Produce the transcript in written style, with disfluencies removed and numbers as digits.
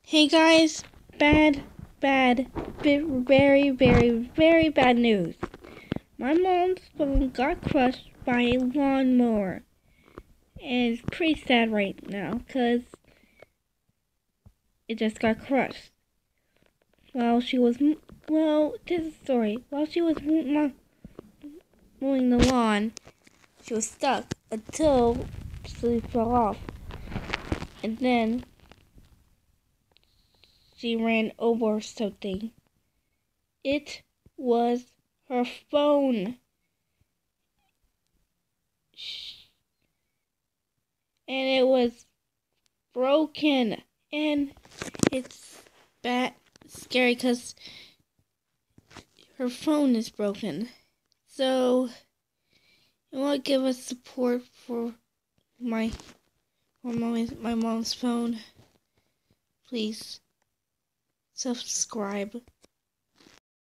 Hey guys, very, very bad news. My mom's phone got crushed by a lawnmower. And it's pretty sad right now because it just got crushed. While she was, this is the story. While she was mowing the lawn, she was stuck until she fell off. And then she ran over something. It was her phone. And it was broken. And it's scary because her phone is broken. So, you want to give us support for my mom's phone? Please subscribe.